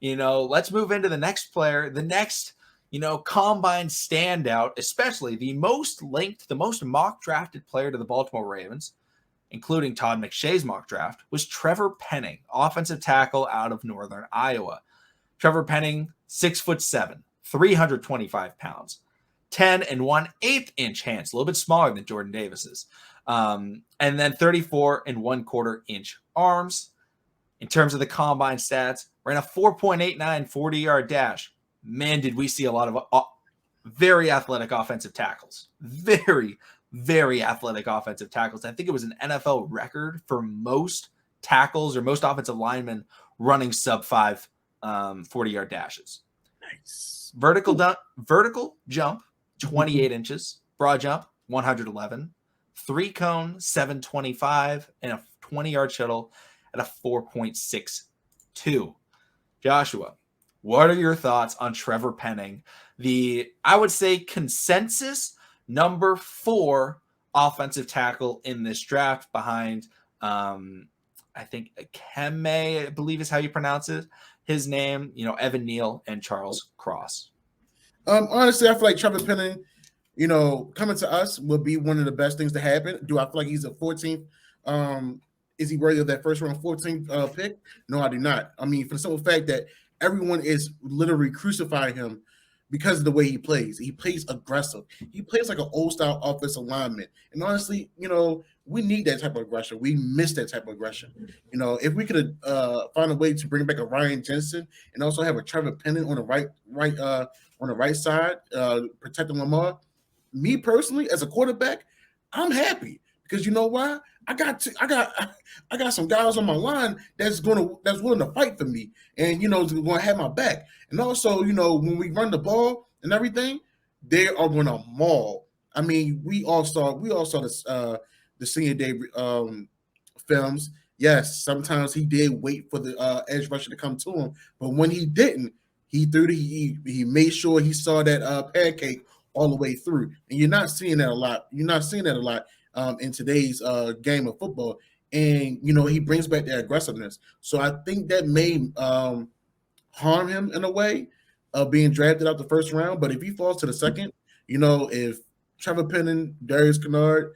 Let's move into the next player, the next, combine standout, especially the most linked, the most mock drafted player to the Baltimore Ravens, including Todd McShay's mock draft, was Trevor Penning, offensive tackle out of Northern Iowa. Trevor Penning, 6'7", 325 pounds, 10 and 1/8 inch hands, a little bit smaller than Jordan Davis's, and then 34 and 1/4 inch arms. In terms of the combine stats, ran a 4.89 40-yard dash. Man, did we see a lot of very athletic offensive tackles. Very, very athletic offensive tackles. I think it was an NFL record for most tackles or most offensive linemen running sub-5 40-yard dashes. Nice. Vertical jump, 28 inches. Broad jump, 111. 3-cone, 725. And a 20-yard shuttle at a 4.62. Joshua, what are your thoughts on Trevor Penning, I would say, consensus number 4 offensive tackle in this draft behind, I think, Keme, I believe is how you pronounce it, his name, Evan Neal and Charles Cross? Honestly, I feel like Trevor Penning, coming to us will be one of the best things to happen. Do I feel like he's a 14th? Is he worthy of that first round 14th pick? No, I do not. I mean, for the simple fact that everyone is literally crucifying him because of the way he plays. He plays aggressive. He plays like an old-style offensive lineman. And honestly, we need that type of aggression. We miss that type of aggression. If we could find a way to bring back a Ryan Jensen and also have a Trevor Penning on the right side, protecting Lamar, me personally, as a quarterback, I'm happy. Because you know why? I got some guys on my line that's willing to fight for me, and is going to have my back. And also, when we run the ball and everything, they are going to maul. I mean, we all saw the senior day films. Yes, sometimes he did wait for the edge rusher to come to him, but when he didn't, he made sure he saw that pancake all the way through. And you're not seeing that a lot. In today's game of football, and he brings back the aggressiveness. So I think that may harm him in a way of being drafted out the first round. But if he falls to the second, if Trevor Penning, Darius Kennard,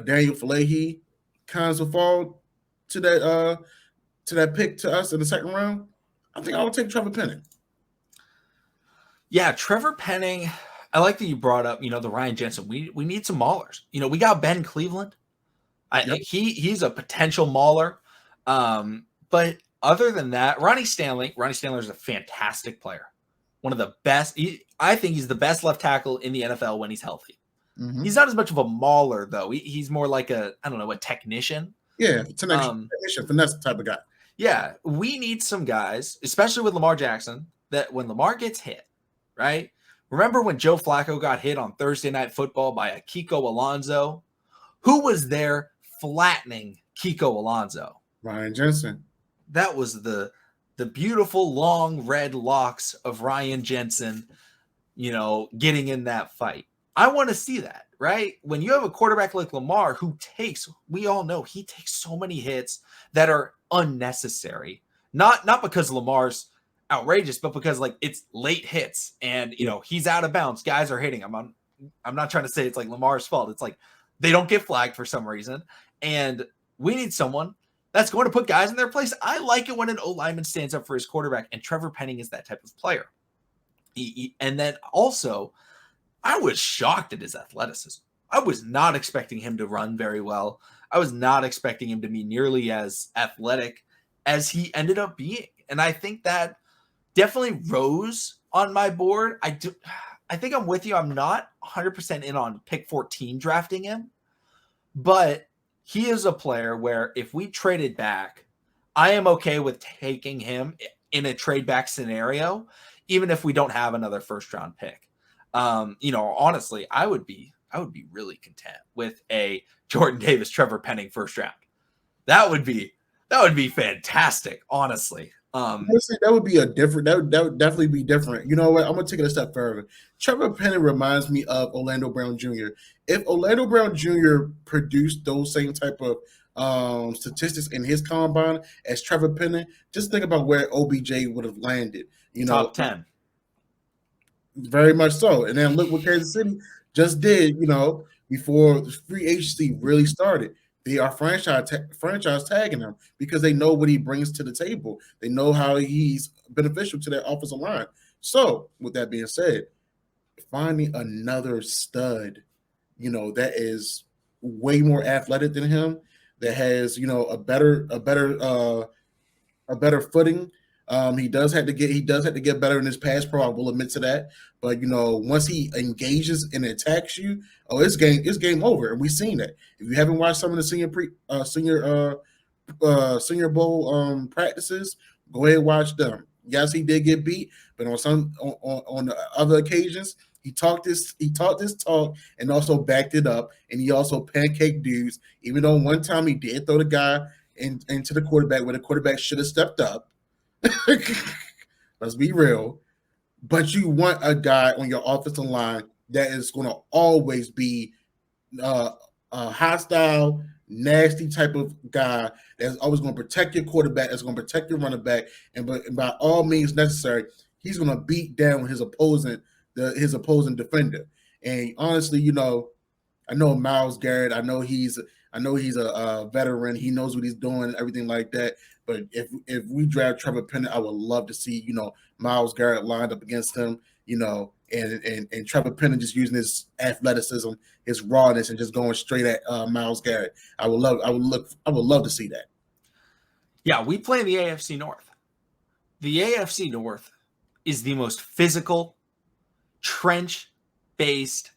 Daniel Falahi kinds of fall to that pick to us in the second round, I think I would take Trevor Penning. Yeah, Trevor Penning. I like that you brought up, the Ryan Jensen. We need some maulers. We got Ben Cleveland. Yep. He's a potential mauler. But other than that, Ronnie Stanley is a fantastic player. One of the best. I think he's the best left tackle in the NFL when he's healthy. Mm-hmm. He's not as much of a mauler, though. He's more like a technician. Yeah, technician, finesse type of guy. Yeah, we need some guys, especially with Lamar Jackson, that when Lamar gets hit, right? Remember when Joe Flacco got hit on Thursday Night Football by a Kiko Alonso? Who was there flattening Kiko Alonso? Ryan Jensen. That was the beautiful long red locks of Ryan Jensen, getting in that fight. I want to see that, right? When you have a quarterback like Lamar we all know he takes so many hits that are unnecessary. Not because Lamar's outrageous, but because it's late hits and he's out of bounds, guys are hitting him. I'm not trying to say it's like Lamar's fault. It's like they don't get flagged for some reason, and we need someone that's going to put guys in their place. I like it when an O-lineman stands up for his quarterback, and Trevor Penning is that type of player. And then also, I was shocked at his athleticism. I was not expecting him to run very well. I was not expecting him to be nearly as athletic as he ended up being, and I think that definitely rose on my board. I think I'm with you. I'm not 100% in on pick 14 drafting him, but he is a player where if we traded back, I am okay with taking him in a trade back scenario, even if we don't have another first round pick. Honestly, I would be really content with a Jordan Davis, Trevor Penning first round. That would be fantastic, honestly. Honestly, that would definitely be different. You know what? I'm gonna take it a step further. Trevor Penning reminds me of Orlando Brown Jr. If Orlando Brown Jr. produced those same type of statistics in his combine as Trevor Penning, just think about where OBJ would have landed. Top 10. Very much so. And then look what Kansas City just did, before the free agency really started. They are franchise tagging him because they know what he brings to the table. They know how he's beneficial to their offensive line. So, with that being said, finding another stud, that is way more athletic than him, that has, a better footing. He does have to get better in his pass pro. I will admit to that. But once he engages and attacks you, it's game over. And we've seen that. If you haven't watched some of the Senior Bowl practices, go ahead and watch them. Yes, he did get beat, but on the other occasions, he talked this talk and also backed it up, and he also pancaked dudes. Even though one time he did throw the guy into the quarterback where the quarterback should have stepped up. Let's be real. But you want a guy on your offensive line that is going to always be a hostile, nasty type of guy that's always going to protect your quarterback, that's going to protect your running back, and by all means necessary, he's going to beat down his opposing defender. And honestly, I know Myles Garrett. I know he's a veteran. He knows what he's doing and everything like that. But if we draft Trevor Penning, I would love to see, Myles Garrett lined up against him, and Trevor Penning just using his athleticism, his rawness, and just going straight at Myles Garrett. I would love to see that. Yeah, we play in the AFC North. The AFC North is the most physical, trench-based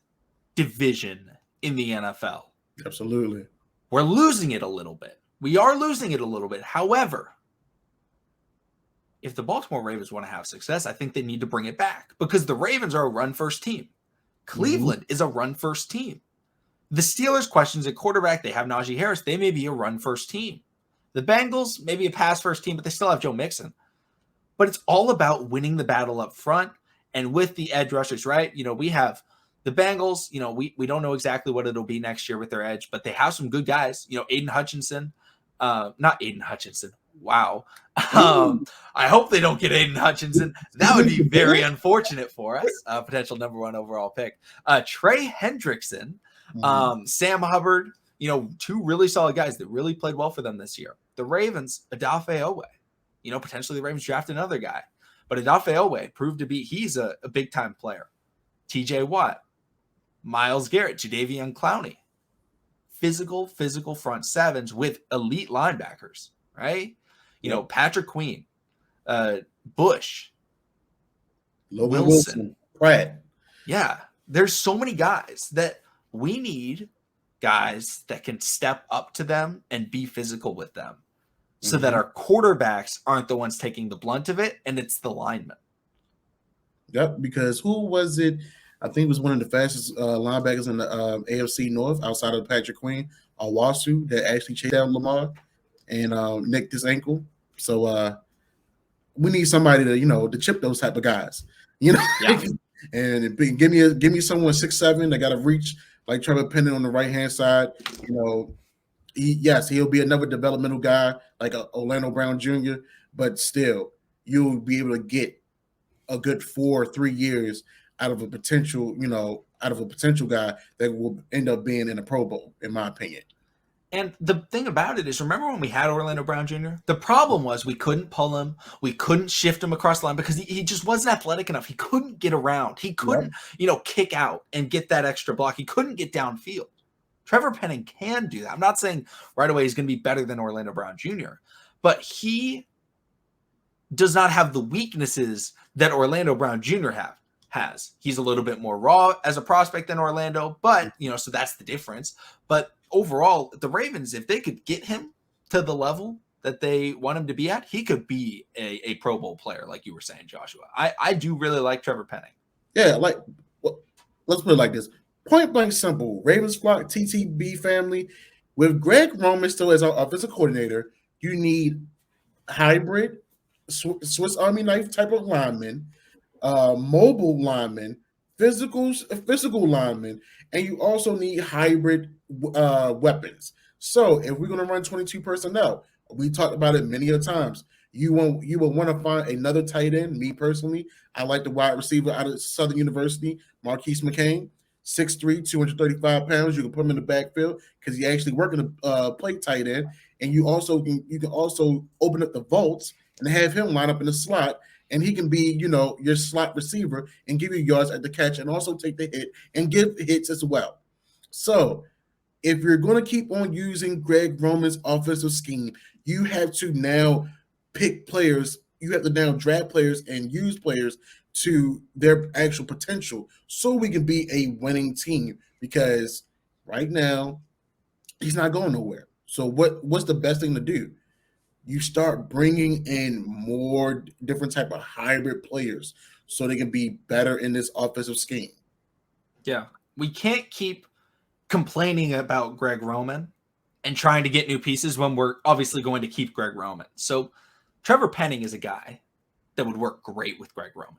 division in the NFL. Absolutely. We're losing it a little bit. We are losing it a little bit. However, if the Baltimore Ravens want to have success, I think they need to bring it back because the Ravens are a run-first team. Cleveland is a run-first team. The Steelers' questions at quarterback, they have Najee Harris. They may be a run-first team. The Bengals, maybe a pass-first team, but they still have Joe Mixon. But it's all about winning the battle up front and with the edge rushers, right? We have the Bengals, we don't know exactly what it'll be next year with their edge, but they have some good guys. Aiden Hutchinson. Not Aiden Hutchinson. Wow. I hope they don't get Aiden Hutchinson. That would be very unfortunate for us. Potential number 1 overall pick. Trey Hendrickson, Sam Hubbard, two really solid guys that really played well for them this year. The Ravens, Odafe Owe. Potentially the Ravens draft another guy. But Odafe Owe proved to be, he's a big-time player. TJ Watt, Myles Garrett, Jadeveon Clowney. Physical front sevens with elite linebackers, right? Patrick Queen, Bush, Logan Wilson, Pratt. Yeah, there's so many guys that we need guys that can step up to them and be physical with them so that our quarterbacks aren't the ones taking the blunt of it, and it's the linemen. Yep, because who was it? I think it was one of the fastest linebackers in the AFC North outside of Patrick Queen, Owasu, that actually chased down Lamar and nicked his ankle. So we need somebody to chip those type of guys, Yeah. And give me someone 6'7" that got to reach like Trevor Penning on the right hand side. He'll be another developmental guy like Orlando Brown Jr., but still you'll be able to get a good 4 or 3 years out of a potential guy that will end up being in a Pro Bowl, in my opinion. And the thing about it is, remember when we had Orlando Brown Jr.? The problem was we couldn't pull him. We couldn't shift him across the line because he just wasn't athletic enough. He couldn't get around. He couldn't, kick out and get that extra block. He couldn't get downfield. Trevor Penning can do that. I'm not saying right away he's going to be better than Orlando Brown Jr., but he does not have the weaknesses that Orlando Brown Jr. has. He's a little bit more raw as a prospect than Orlando, but, so that's the difference. But overall, the Ravens, if they could get him to the level that they want him to be at, he could be a Pro Bowl player, like you were saying, Joshua. I do really like Trevor Penning. Yeah, let's put it like this. Point blank simple. Ravens flock TTB family. With Greg Roman still as our offensive coordinator, you need hybrid Swiss Army knife type of linemen, mobile linemen, physical linemen, and you also need hybrid weapons. So if we're going to run 22 personnel, we talked about it many a times. You will want to find another tight end. Me personally, I like the wide receiver out of Southern University, Marquise McCain, 6'3", 235 pounds. You can put him in the backfield because he actually working to play tight end, and you can also open up the vaults and have him line up in the slot, and he can be your slot receiver and give you yards at the catch, and also take the hit and give hits as well. So if you're going to keep on using Greg Roman's offensive scheme, you have to now pick players. You have to now draft players and use players to their actual potential so we can be a winning team, because right now he's not going nowhere. So what's the best thing to do? You start bringing in more different type of hybrid players so they can be better in this offensive scheme. Yeah. We can't keep complaining about Greg Roman and trying to get new pieces when we're obviously going to keep Greg Roman. So Trevor Penning is a guy that would work great with Greg Roman.